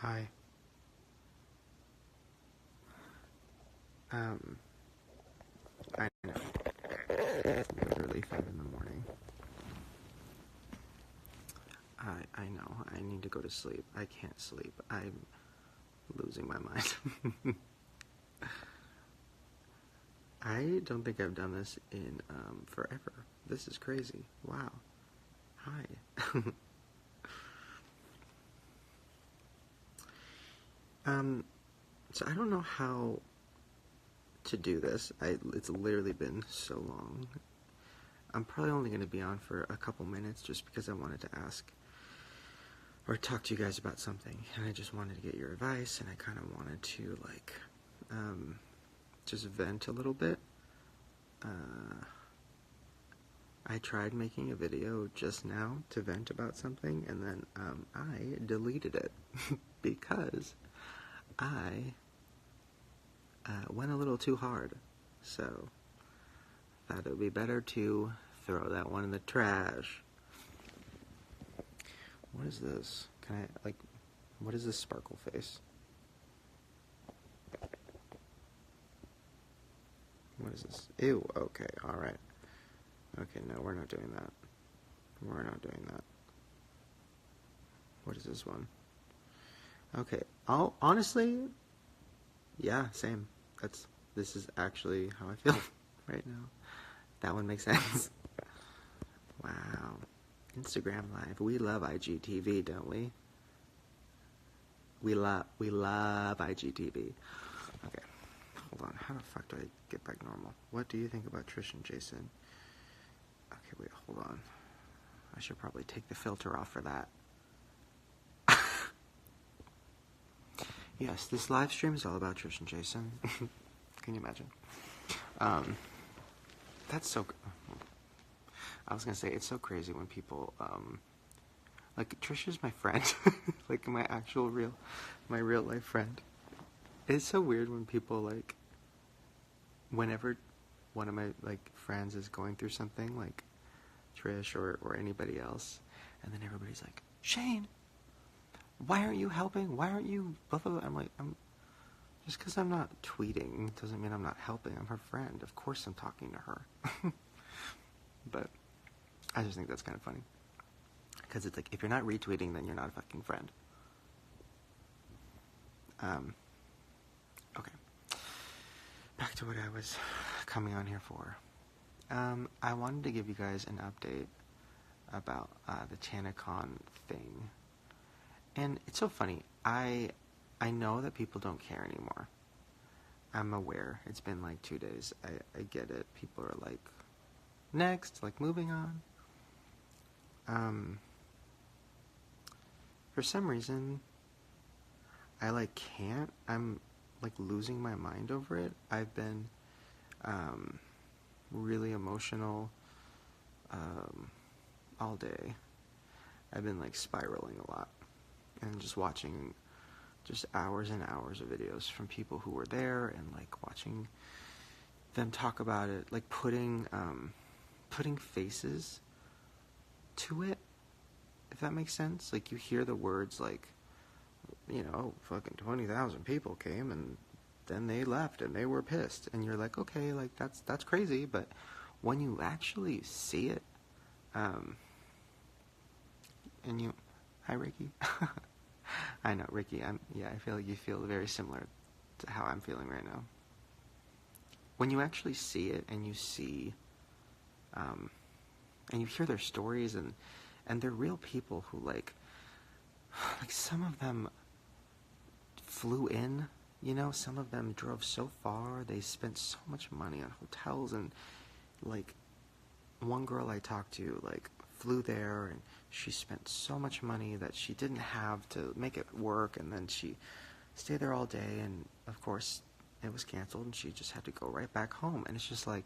Hi. I know. It's literally 5 in the morning. I know. I need to go to sleep. I can't sleep. I'm losing my mind. I don't think I've done this in forever. This is crazy. Wow. Hi. um, so I don't know how to do this. It's literally been so long. I'm probably only going to be on for a couple minutes just because I wanted to ask or talk to you guys about something, and I just wanted to get your advice, and I kind of wanted to just vent a little bit. I tried making a video just now to vent about something, and then I deleted it because I went a little too hard. So thought it would be better to throw that one in the trash. What is this? What is this sparkle face? What is this? Ew, okay, alright. Okay, no, we're not doing that. We're not doing that. What is this one? Okay, honestly, yeah, same. This is actually how I feel right now. That one makes sense. Wow. Instagram Live. We love IGTV, don't we? We love IGTV. Okay, hold on. How the fuck do I get back normal? What do you think about Trish and Jason? Okay, wait, hold on. I should probably take the filter off for that. Yes, this live stream is all about Trish and Jason. Can you imagine? That's so... I was gonna say, it's so crazy when people, like, Trish is my friend. Like, my real life friend. It's so weird when people, like, whenever one of my, like, friends is going through something, like Trish or anybody else, and then everybody's like, Shane, why aren't you helping? Why aren't you blah, blah, blah? I'm like, just because I'm not tweeting doesn't mean I'm not helping. I'm her friend. Of course I'm talking to her. But I just think that's kind of funny. Because it's like, if you're not retweeting, then you're not a fucking friend. Okay. Back to what I was coming on here for. I wanted to give you guys an update about the TanaCon thing. And it's so funny. I know that people don't care anymore. I'm aware. It's been like 2 days. I get it. People are like, next, like moving on. For some reason, I like can't. I'm like losing my mind over it. I've been really emotional all day. I've been like spiraling a lot and just watching just hours and hours of videos from people who were there and like watching them talk about it, like putting faces to it, if that makes sense. Like, you hear the words like, you know, fucking 20,000 people came and then they left and they were pissed, and you're like, okay, like that's crazy. But when you actually see it, and you, hi Ricky. I know, Ricky, I feel like you feel very similar to how I'm feeling right now. When you actually see it and you see, and you hear their stories, and they're real people who like some of them flew in, you know, some of them drove so far, they spent so much money on hotels, and like one girl I talked to like flew there and she spent so much money that she didn't have to make it work, and then she stayed there all day, and of course it was canceled and she just had to go right back home. And it's just like,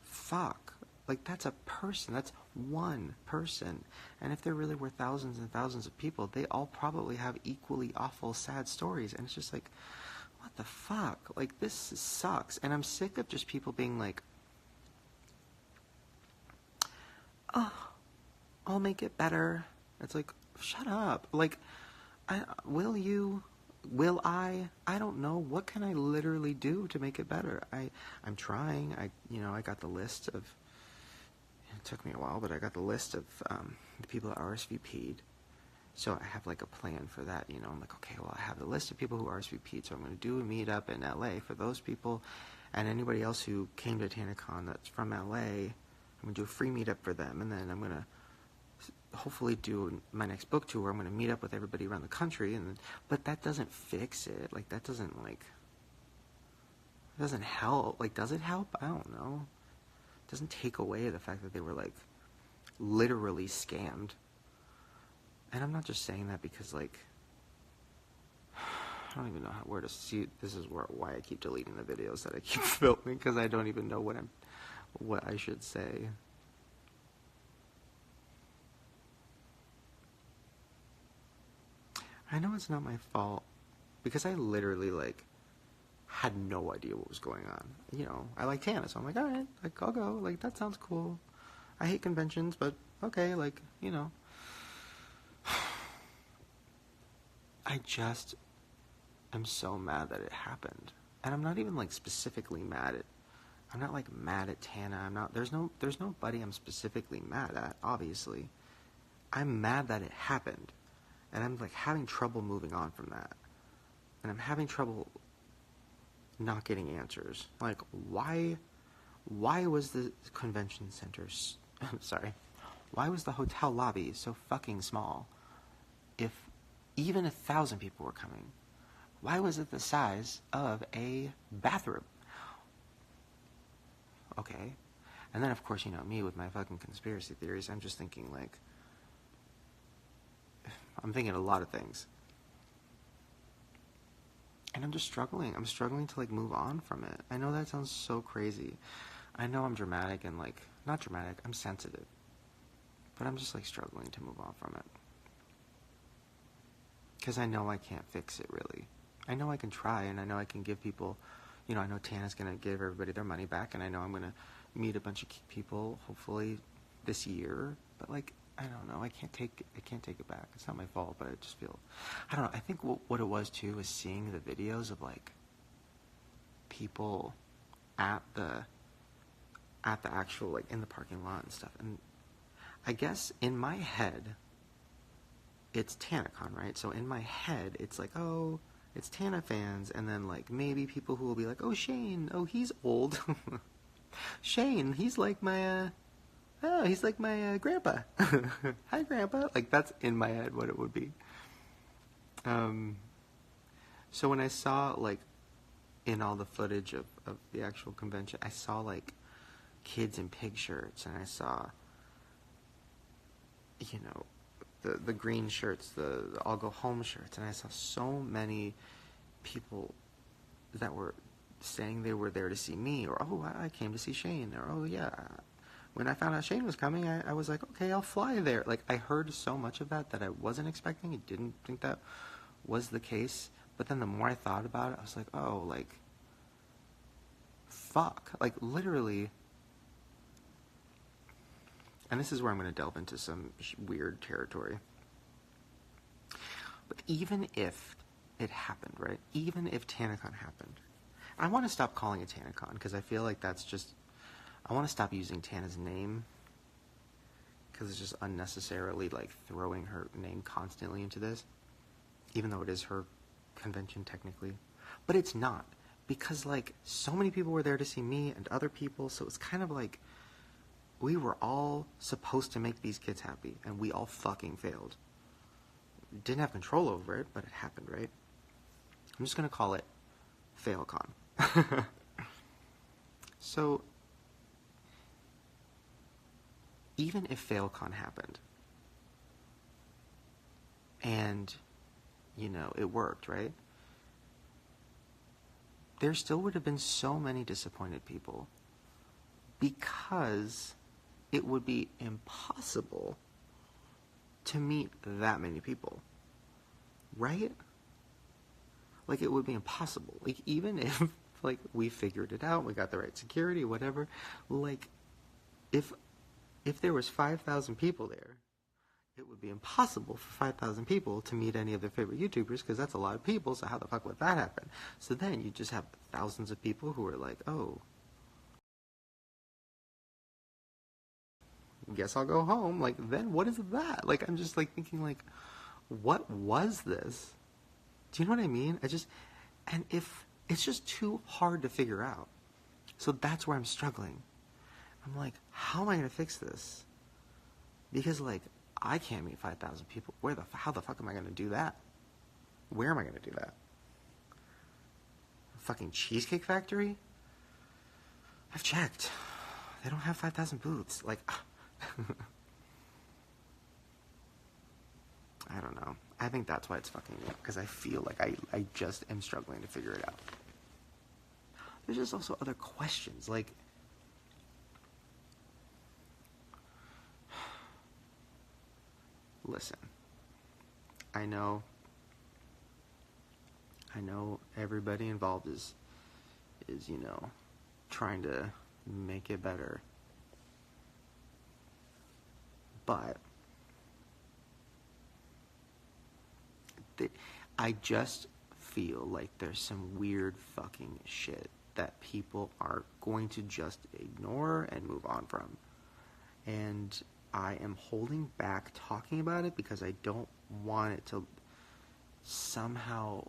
fuck, like that's a person, that's one person, and if there really were thousands and thousands of people, they all probably have equally awful, sad stories. And it's just like, what the fuck, like this sucks. And I'm sick of just people being like, oh, I'll make it better. It's like, shut up. Like, Will you? Will I? I don't know. What can I literally do to make it better? I'm trying. I got the list of. It took me a while, but I got the list of the people that RSVP'd. So I have like a plan for that. I'm like, okay, well, I have the list of people who RSVP'd, so I'm going to do a meetup in LA for those people, and anybody else who came to TanaCon that's from LA. I'm going to do a free meetup for them, and then I'm going to hopefully do my next book tour. I'm going to meet up with everybody around the country, but that doesn't fix it. Like, that doesn't help. Like, does it help? I don't know. It doesn't take away the fact that they were like literally scammed. And I'm not just saying that because like I don't even know where to see. This is why I keep deleting the videos that I keep filming, because I don't even know what I should say. I know it's not my fault, because I literally, like, had no idea what was going on. I like Tana, so I'm like, alright, like, I'll go. Like, that sounds cool. I hate conventions, but okay, like, I just am so mad that it happened. And I'm not even, like, specifically mad at... I'm not, like, mad at Tana. I'm not... There's nobody I'm specifically mad at, obviously. I'm mad that it happened. And I'm, like, having trouble moving on from that. And I'm having trouble not getting answers. Like, why was the convention center... sorry. Why was the hotel lobby so fucking small? If even 1,000 people were coming, why was it the size of a bathroom? Okay. And then, of course, me with my fucking conspiracy theories, I'm just thinking, like... I'm thinking a lot of things. And I'm just struggling. I'm struggling to, like, move on from it. I know that sounds so crazy. I know I'm dramatic and, like... Not dramatic, I'm sensitive. But I'm just, like, struggling to move on from it. Because I know I can't fix it, really. I know I can try, and I know I can give people... I know Tana's going to give everybody their money back, and I know I'm going to meet a bunch of people, hopefully, this year. But, like, I don't know. I can't take it back. It's not my fault, but I just feel... I don't know. I think what it was, too, was seeing the videos of, like, people at the actual, like, in the parking lot and stuff. And I guess in my head, it's TanaCon, right? So in my head, it's like, oh, it's Tana fans, and then, like, maybe people who will be like, oh, Shane, oh, he's old. Shane, he's like my, grandpa. Hi, grandpa. Like, that's in my head what it would be. So when I saw, like, in all the footage of the actual convention, I saw, like, kids in pig shirts, and I saw, the green shirts, the I'll go home shirts, and I saw so many people that were saying they were there to see me, or, oh, I came to see Shane, or, oh, yeah, when I found out Shane was coming, I was like, okay, I'll fly there. Like, I heard so much of that I wasn't expecting. I didn't think that was the case, but then the more I thought about it, I was like, oh, like, fuck. Like, literally... And this is where I'm going to delve into some weird territory. But even if it happened, right? Even if TanaCon happened, I want to stop calling it TanaCon, because I feel like that's just... I want to stop using Tana's name, because it's just unnecessarily, like, throwing her name constantly into this, even though it is her convention technically. But it's not, because, like, so many people were there to see me and other people, so it's kind of like... We were all supposed to make these kids happy, and we all fucking failed. Didn't have control over it, but it happened, right? I'm just going to call it FailCon. So, even if FailCon happened, and, it worked, right? There still would have been so many disappointed people, because... it would be impossible to meet that many people, right? Like, it would be impossible. Like, even if, like, we figured it out, we got the right security, whatever, like, if there was 5,000 people there, it would be impossible for 5,000 people to meet any of their favorite YouTubers because that's a lot of people, so how the fuck would that happen? So then you just have thousands of people who are like, oh, guess I'll go home. Like, then what is that? Like, I'm just like thinking, like, what was this? Do you know what I mean? And if it's just too hard to figure out. So that's where I'm struggling. I'm like, how am I going to fix this? Because, like, I can't meet 5,000 people. How the fuck am I going to do that? Where am I going to do that? Fucking Cheesecake Factory? I've checked. They don't have 5,000 booths. Like, I don't know. I think that's why it's fucking me. Because I feel like I just am struggling to figure it out. There's just also other questions. Like, listen. I know everybody involved is trying to make it better. But I just feel like there's some weird fucking shit that people are going to just ignore and move on from. And I am holding back talking about it because I don't want it to somehow,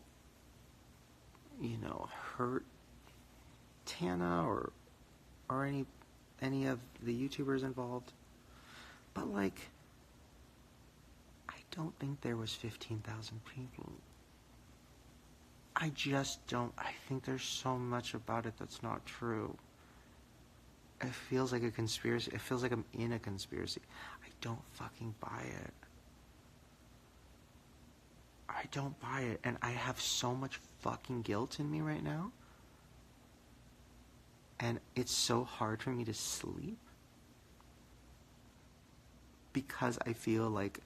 hurt Tana or any of the YouTubers involved. But, like, I don't think there was 15,000 people. I just don't. I think there's so much about it that's not true. It feels like a conspiracy. It feels like I'm in a conspiracy. I don't fucking buy it. I don't buy it. And I have so much fucking guilt in me right now. And it's so hard for me to sleep. Because I feel like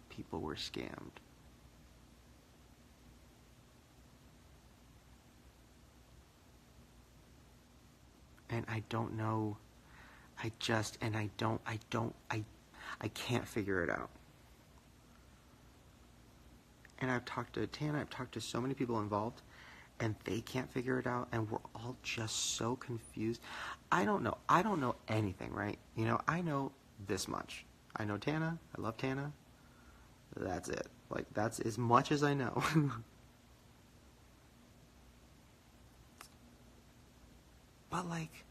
people were scammed. And I don't know. I can't figure it out. And I've talked to Tana, I've talked to so many people involved, and they can't figure it out, and we're all just so confused. I don't know anything, right? I know this much. I know Tana, I love Tana. That's it. Like, that's as much as I know. But, like,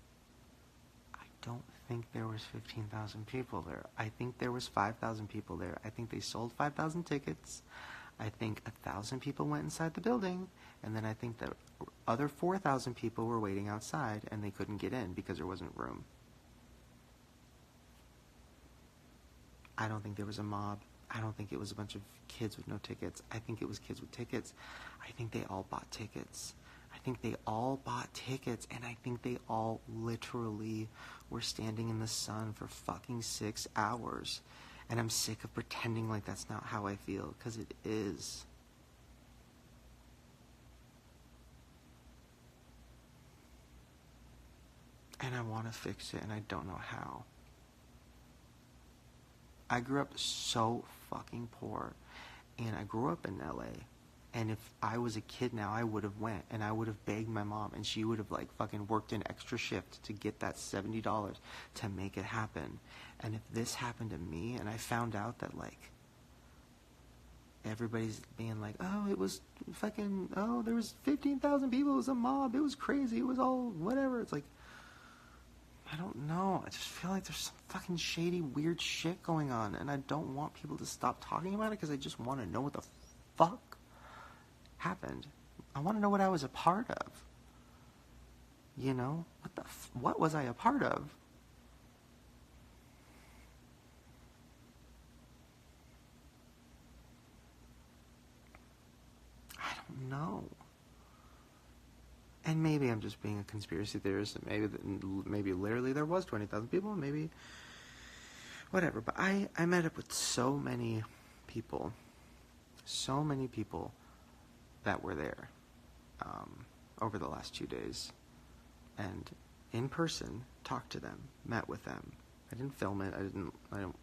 I don't think there was 15,000 people there. I think there was 5,000 people there. I think they sold 5,000 tickets. I think 1,000 people went inside the building, and then I think the other 4,000 people were waiting outside, and they couldn't get in because there wasn't room. I don't think there was a mob. I don't think it was a bunch of kids with no tickets. I think it was kids with tickets. I think they all bought tickets. And I think they all literally were standing in the sun for fucking 6 hours. And I'm sick of pretending like that's not how I feel, because it is. And I want to fix it, and I don't know how. I grew up so fucking poor, and I grew up in LA. And if I was a kid now, I would have went, and I would have begged my mom, and she would have, like, fucking worked an extra shift to get that $70 to make it happen. And if this happened to me, and I found out that, like, everybody's being like, oh, it was fucking, oh, there was 15,000 people, it was a mob, it was crazy, it was all whatever. It's like, I don't know. I just feel like there's some fucking shady, weird shit going on, and I don't want people to stop talking about it because I just want to know what the fuck happened. I want to know what I was a part of. What was I a part of? I don't know. And maybe I'm just being a conspiracy theorist, and maybe literally there was 20,000 people, maybe whatever. But I met up with so many people that were there over the last 2 days, and in person talked to them, met with them, I didn't film it. I don't.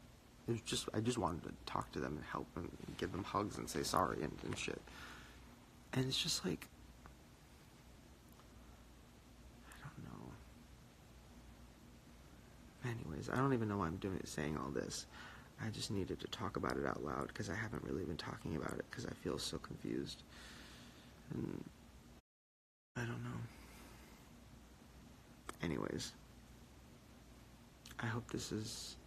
It was just I just wanted to talk to them and help them, and give them hugs and say sorry and shit. And it's just like, I don't know. Anyways, I don't even know why I'm saying all this. I just needed to talk about it out loud because I haven't really been talking about it because I feel so confused. And I don't know. Anyways, I hope this is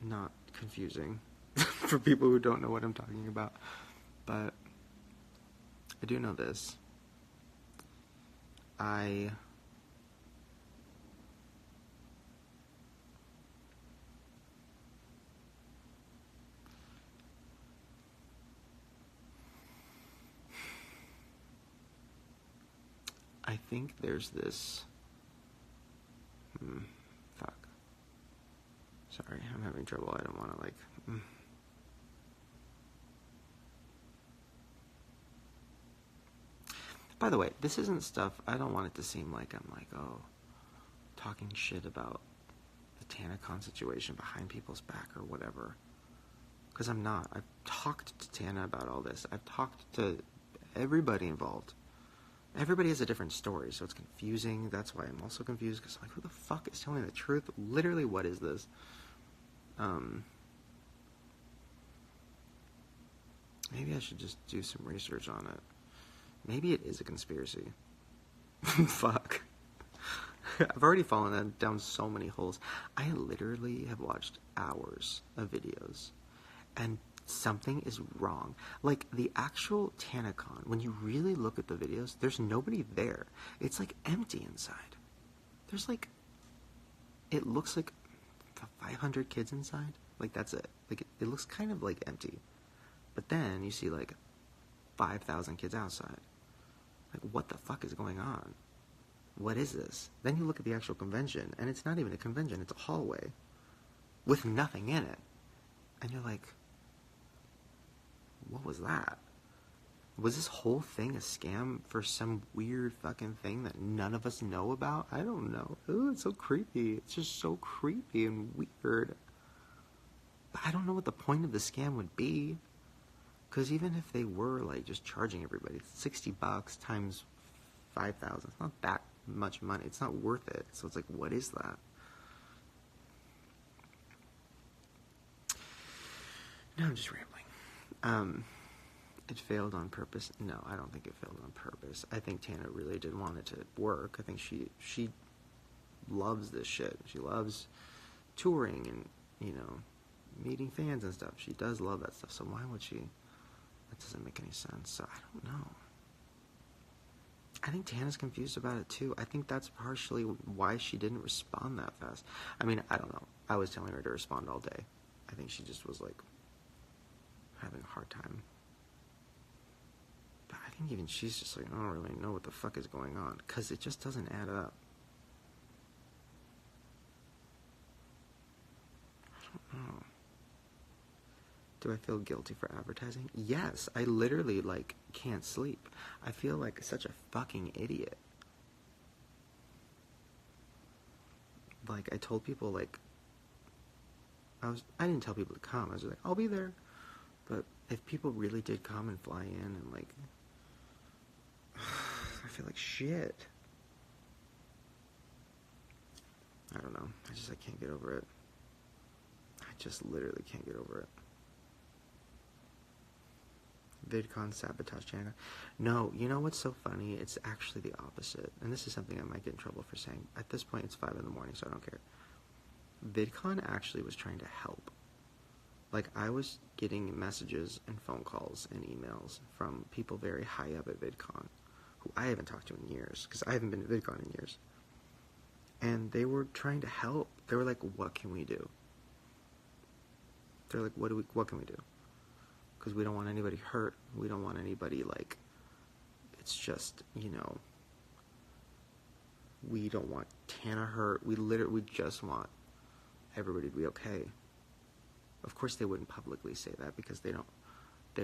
not confusing for people who don't know what I'm talking about. But I do know this. I think there's this... fuck. Sorry, I'm having trouble. I don't want to, By the way, this isn't stuff... I don't want it to seem like I'm talking shit about the TanaCon situation behind people's back or whatever. Because I'm not. I've talked to Tana about all this. I've talked to everybody involved. Everybody has a different story, so it's confusing. That's why I'm also confused, because I'm like, who the fuck is telling the truth? Literally, what is this? Maybe I should just do some research on it. Maybe it is a conspiracy. Fuck. I've already fallen down so many holes. I literally have watched hours of videos, and something is wrong. Like, the actual TanaCon, when you really look at the videos, there's nobody there. It's, empty inside. There's, it looks like 500 kids inside. That's it. It looks kind of, empty. But then you see, 5,000 kids outside. What the fuck is going on? What is this? Then you look at the actual convention, and it's not even a convention. It's a hallway with nothing in it. And you're like... what was that? Was this whole thing a scam for some weird fucking thing that none of us know about? I don't know. Ooh, it's so creepy. It's just so creepy and weird. But I don't know what the point of the scam would be. Because even if they were, just charging everybody $60 times 5,000, it's not that much money. It's not worth it. So it's what is that? No, I'm just rambling. It failed on purpose. No, I don't think it failed on purpose. I think Tana really did want it to work. I think she loves this shit. She loves touring and, meeting fans and stuff. She does love that stuff. So why would she? That doesn't make any sense. So I don't know. I think Tana's confused about it too. I think that's partially why she didn't respond that fast. I mean, I don't know. I was telling her to respond all day. I think she just was having a hard time. But I think even she's just I don't really know what the fuck is going on, because it just doesn't add up. I don't know. Do I feel guilty for advertising? Yes. I literally can't sleep. I feel like such a fucking idiot. I told people I didn't tell people to come. I was just I'll be there. But if people really did come and fly in and I feel like shit. I don't know. I can't get over it. I just literally can't get over it. VidCon sabotage channel. No, you know what's so funny? It's actually the opposite. And this is something I might get in trouble for saying. At this point, it's 5 in the morning, so I don't care. VidCon actually was trying to help. I was getting messages and phone calls and emails from people very high up at VidCon, who I haven't talked to in years, because I haven't been to VidCon in years. And they were trying to help. They were like, what can we do? They're like, what can we do? Because we don't want anybody hurt. We don't want anybody, it's just, we don't want Tana hurt. We just want everybody to be okay. Of course they wouldn't publicly say that, because they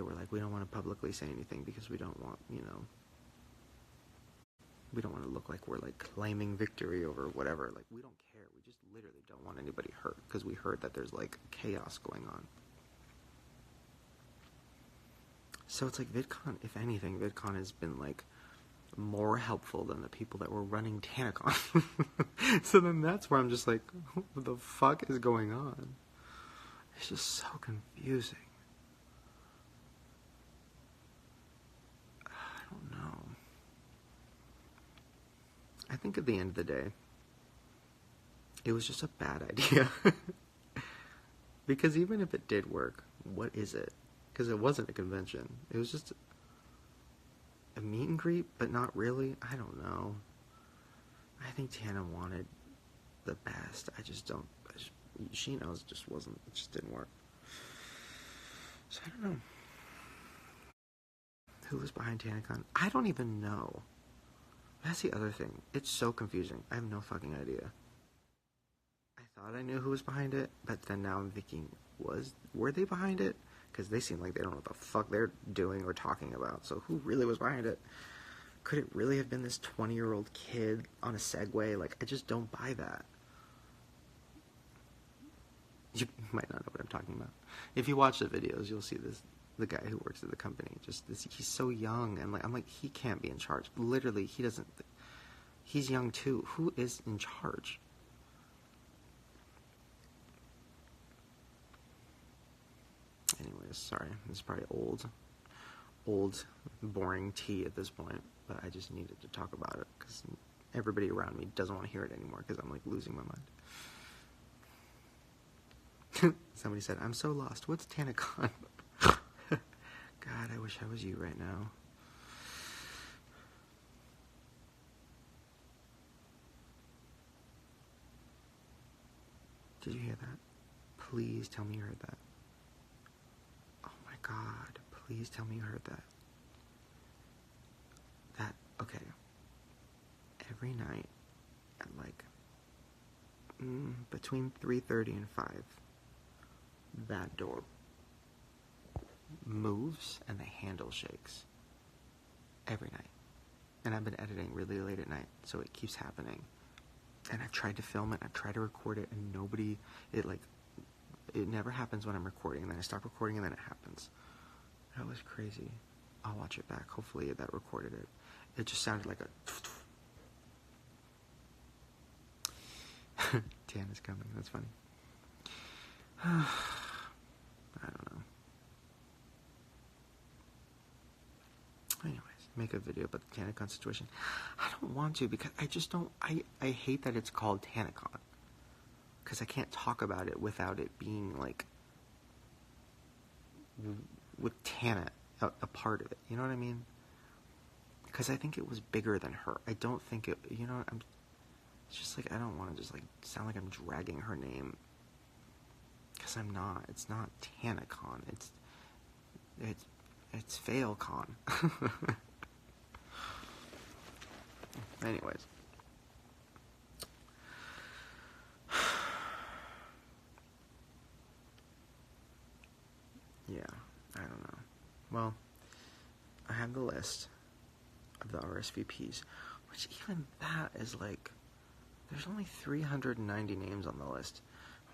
were like, we don't want to publicly say anything because we don't want, we don't want to look like we're claiming victory over whatever. We don't care. We just literally don't want anybody hurt because we heard that there's like chaos going on. So it's like VidCon, if anything, VidCon has been like more helpful than the people that were running TanaCon. So then that's where I'm just like, what the fuck is going on? It's just so confusing. I don't know. I think at the end of the day, it was just a bad idea. Because even if it did work, what is it? Because it wasn't a convention. It was just a meet and greet, but not really. I don't know. I think Tana wanted the best. She knows it just didn't work. So I don't know. Who was behind TanaCon? I don't even know. That's the other thing. It's so confusing. I have no fucking idea. I thought I knew who was behind it, but then now I'm thinking, were they behind it? Because they seem like they don't know what the fuck they're doing or talking about. So who really was behind it? Could it really have been this 20-year-old kid on a Segway? Like, I just don't buy that. You might not know what I'm talking about. If you watch the videos, you'll see the guy who works at the company. He's so young, and I'm like, he can't be in charge. Literally, he doesn't. He's young too. Who is in charge? Anyways, sorry. This is probably old, boring tea at this point, but I just needed to talk about it because everybody around me doesn't want to hear it anymore because I'm like losing my mind. Somebody said, I'm so lost. What's TanaCon? God, I wish I was you right now. Did you hear that? Please tell me you heard that. Oh my God, please tell me you heard that. Okay. Every night at like between 3:30 and 5, that door moves and the handle shakes. Every night. And I've been editing really late at night, so it keeps happening. And I've tried to film it, I've tried to record it, and it never happens when I'm recording, and then I stop recording and then it happens. That was crazy. I'll watch it back. Hopefully that recorded it. It just sounded like a... Tiana's coming. That's funny. I don't know. Anyways, make a video about the TanaCon situation. I don't want to because I just don't... I hate that it's called TanaCon. Because I can't talk about it without it being like... with Tana a part of it. You know what I mean? Because I think it was bigger than her. I don't think it... You know, it's just like, I don't want to just like sound like I'm dragging her name. Because I'm not. It's not TanaCon. It's FailCon. Anyways. Yeah, I don't know. Well, I have the list of the RSVPs, which even that is like, there's only 390 names on the list.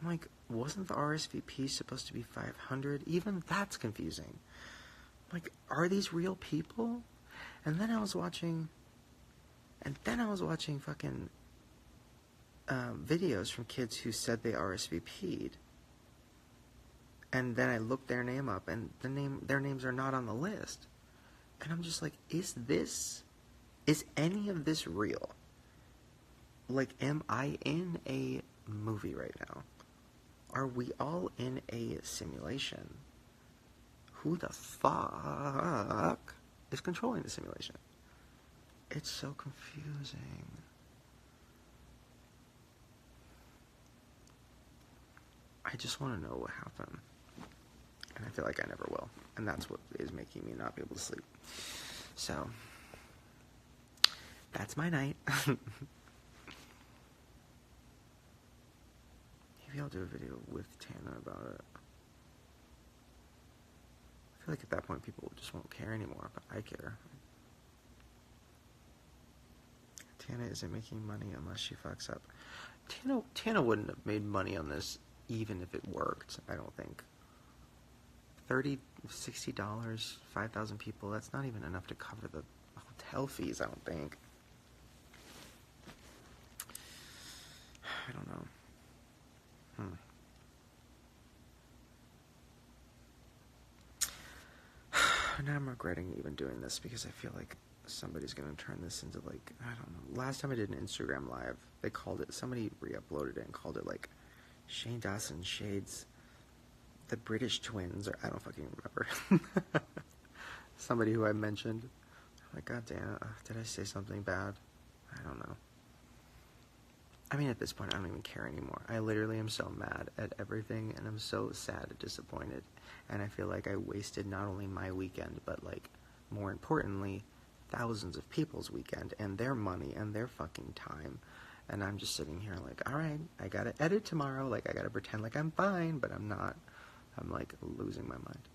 I'm like, wasn't the RSVP supposed to be 500? Even that's confusing. Like, are these real people? And then I was watching fucking videos from kids who said they RSVP'd. And then I looked their name up, and their names are not on the list. And I'm just like, is any of this real? Like, am I in a movie right now? Are we all in a simulation? Who the fuck is controlling the simulation? It's so confusing. I just want to know what happened. And I feel like I never will. And that's what is making me not be able to sleep. So, that's my night. Maybe I'll do a video with Tana about it. I feel like at that point people just won't care anymore, but I care. Tana isn't making money unless she fucks up. Tana wouldn't have made money on this even if it worked, I don't think. $30, $60, 5,000 people, that's not even enough to cover the hotel fees, I don't think. I don't know. Now I'm regretting even doing this because I feel like somebody's going to turn this into, like, I don't know. Last time I did an Instagram live, they called it, somebody re-uploaded it and called it, like, Shane Dawson Shades the British Twins, or I don't fucking remember. Somebody who I mentioned. I'm like, God damn, did I say something bad? I don't know. I mean, at this point, I don't even care anymore. I literally am so mad at everything, and I'm so sad and disappointed. And I feel like I wasted not only my weekend, but, like, more importantly, thousands of people's weekend, and their money, and their fucking time. And I'm just sitting here like, alright, I gotta edit tomorrow, like, I gotta pretend like I'm fine, but I'm not. I'm, like, losing my mind.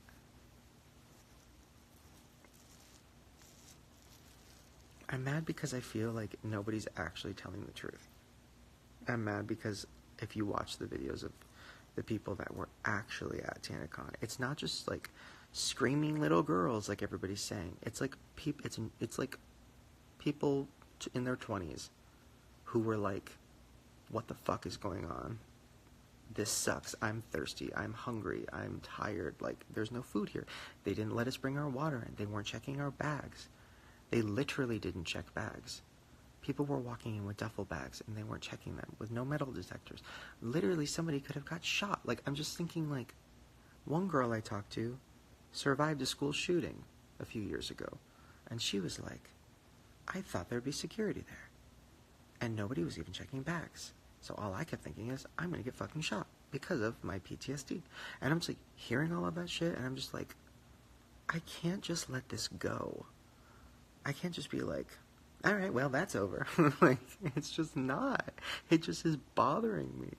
I'm mad because I feel like nobody's actually telling the truth. I'm mad because if you watch the videos of the people that were actually at TanaCon, it's not just, like, screaming little girls like everybody's saying. It's like it's like people in their 20s who were like, what the fuck is going on? This sucks. I'm thirsty. I'm hungry. I'm tired. Like, there's no food here. They didn't let us bring our water in. They weren't checking our bags. They literally didn't check bags. People were walking in with duffel bags, and they weren't checking them with no metal detectors. Literally, somebody could have got shot. Like, I'm just thinking, like, one girl I talked to survived a school shooting a few years ago, and she was like, I thought there'd be security there. And nobody was even checking bags. So all I kept thinking is, I'm going to get fucking shot because of my PTSD. And I'm just, like, hearing all of that shit, and I'm just like, I can't just let this go. I can't just be like, alright, well, that's over. Like, it's just not. It just is bothering me.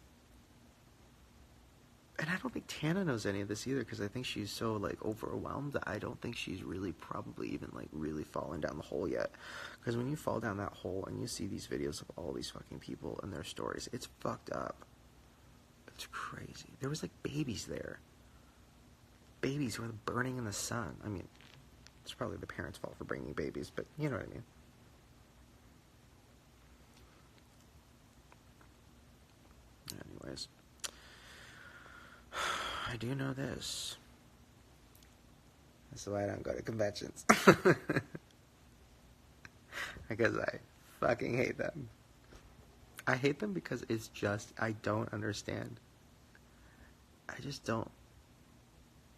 And I don't think Tana knows any of this either, because I think she's so, like, overwhelmed that I don't think she's really probably even, like, really fallen down the hole yet. Because when you fall down that hole and you see these videos of all these fucking people and their stories, it's fucked up. It's crazy. There was, like, babies there. Babies who were burning in the sun. I mean, it's probably the parents' fault for bringing babies, but you know what I mean. Anyways. I do know this. That's why I don't go to conventions. Because I fucking hate them. I hate them because it's just, I don't understand. I just don't,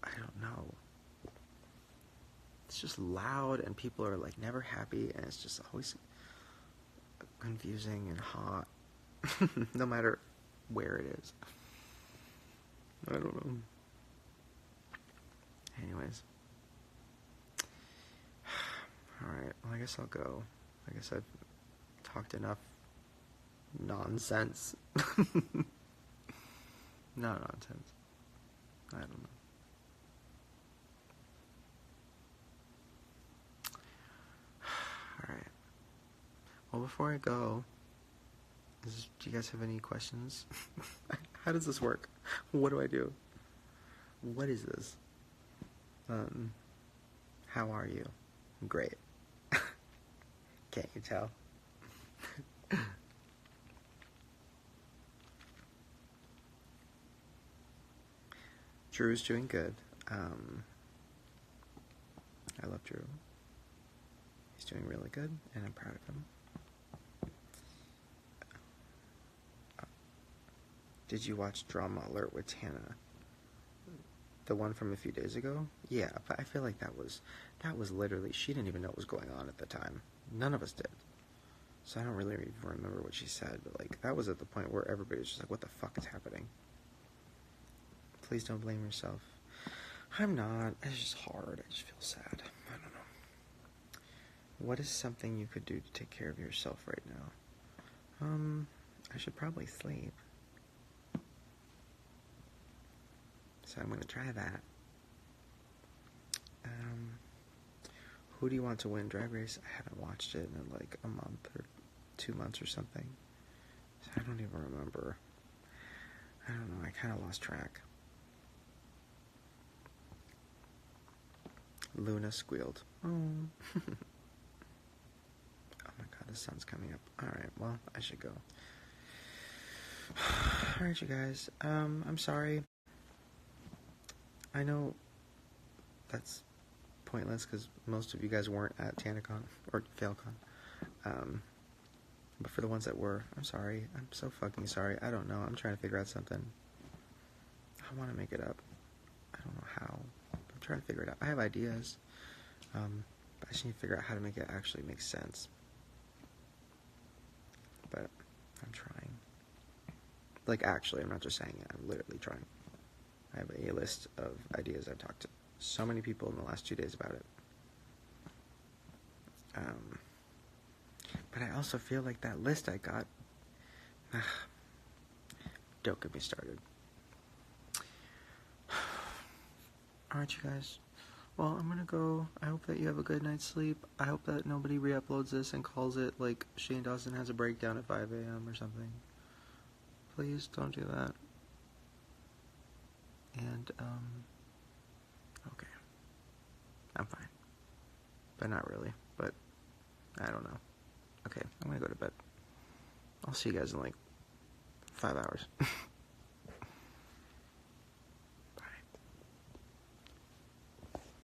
I don't know. It's just loud and people are, like, never happy, and it's just always confusing and hot. No matter where it is. I don't know. Anyways. Alright, well, I guess I'll go. I guess I've talked enough nonsense. No nonsense. I don't know. Alright. Well, before I go, do you guys have any questions? How does this work? What do I do? What is this? How are you? Great. Can't you tell? Drew's doing good. I love Drew. He's doing really good, and I'm proud of him. Did you watch Drama Alert with Tana? The one from a few days ago? Yeah, but I feel like that was literally, she didn't even know what was going on at the time. None of us did. So I don't really even remember what she said, but, like, that was at the point where everybody was just like, what the fuck is happening? Please don't blame yourself. I'm not. It's just hard. I just feel sad. I don't know. What is something you could do to take care of yourself right now? I should probably sleep. So I'm going to try that. Who do you want to win Drag Race? I haven't watched it in like a month or 2 months or something. I don't even remember. I don't know, I kind of lost track. Luna squealed. Oh. Oh my god, the sun's coming up. Alright, well, I should go. Alright, you guys. I'm sorry. I know that's pointless because most of you guys weren't at TanaCon or FailCon. But for the ones that were, I'm sorry. I'm so fucking sorry. I don't know. I'm trying to figure out something. I want to make it up. I don't know how. I'm trying to figure it out. I have ideas. But I just need to figure out how to make it actually make sense. But I'm trying. Like, actually, I'm not just saying it. I'm literally trying. I have a list of ideas. I've talked to so many people in the last 2 days about it. But I also feel like that list I got... don't get me started. Alright, you guys. Well, I'm gonna go. I hope that you have a good night's sleep. I hope that nobody re-uploads this and calls it, like, Shane Dawson has a breakdown at 5 a.m. or something. Please don't do that. And, okay. I'm fine. But not really. But, I don't know. Okay, I'm gonna go to bed. I'll see you guys in, like, 5 hours.